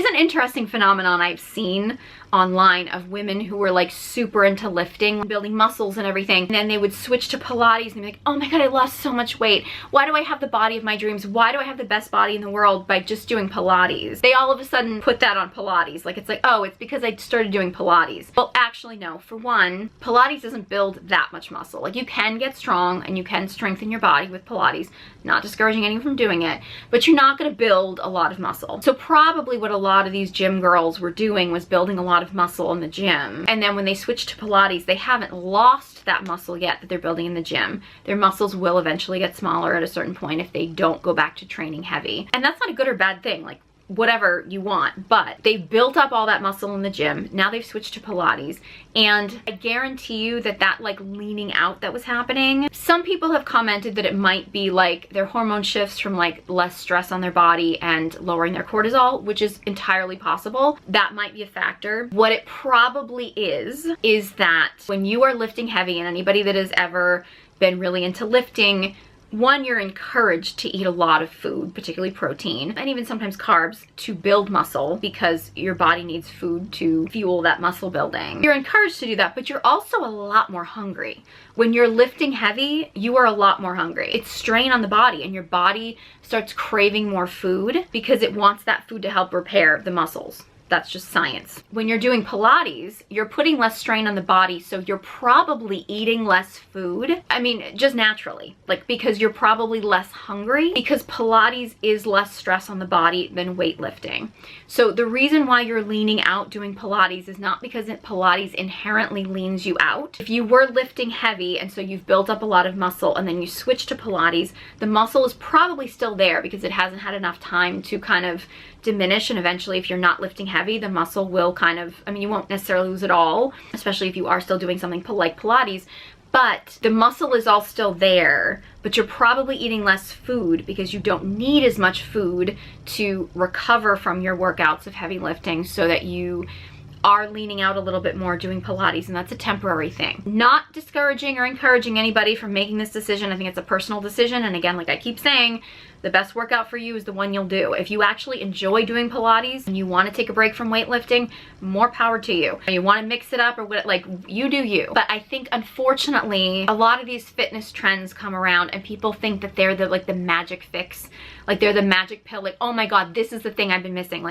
is an interesting phenomenon I've seen online of women who were like super into lifting, building muscles and everything, and then they would switch to Pilates and be like, oh my god, I lost so much weight. Why do I have the body of my dreams? Why do I have the best body in the world by just doing Pilates? They all of a sudden put that on Pilates. Like, it's like, oh, it's because I started doing Pilates. Well, actually no. For one, Pilates doesn't build that much muscle. Like, you can get strong and you can strengthen your body with Pilates, not discouraging anyone from doing it, but you're not going to build a lot of muscle. So probably what a lot of these gym girls were doing was building a lot of muscle in the gym, and then when they switch to Pilates, they haven't lost that muscle yet that they're building in the gym. Their muscles will eventually get smaller at a certain point if they don't go back to training heavy, and that's not a good or bad thing. Like, whatever you want, but they've built up all that muscle in the gym. Now they've switched to Pilates, and I guarantee you that that like leaning out that was happening, some people have commented that it might be like their hormone shifts from like less stress on their body and lowering their cortisol, which is entirely possible. That might be a factor. What it probably is that when you are lifting heavy, and anybody that has ever been really into lifting, one, you're encouraged to eat a lot of food, particularly protein, and even sometimes carbs, to build muscle because your body needs food to fuel that muscle building. You're encouraged to do that, but you're also a lot more hungry. When you're lifting heavy, you are a lot more hungry. It's strain on the body, and your body starts craving more food because it wants that food to help repair the muscles. That's just science. When you're doing Pilates, you're putting less strain on the body, so you're probably eating less food. I mean, just naturally, like, because you're probably less hungry, because Pilates is less stress on the body than weightlifting. So the reason why you're leaning out doing Pilates is not because Pilates inherently leans you out. If you were lifting heavy and so you've built up a lot of muscle and then you switch to Pilates, the muscle is probably still there because it hasn't had enough time to kind of diminish, and eventually if you're not lifting heavy, the muscle will kind of, I mean, you won't necessarily lose it all, especially if you are still doing something like Pilates, but the muscle is all still there, but you're probably eating less food because you don't need as much food to recover from your workouts of heavy lifting, so that you are leaning out a little bit more doing Pilates, and that's a temporary thing. Not discouraging or encouraging anybody from making this decision. I think it's a personal decision, and again, like I keep saying, the best workout for you is the one you'll do. If you actually enjoy doing Pilates and you want to take a break from weightlifting, more power to you. If you want to mix it up or what, like, you do you. But I think, unfortunately, a lot of these fitness trends come around and people think that they're the, like, the magic fix. Like, they're the magic pill. Like, oh my god, this is the thing I've been missing. Like,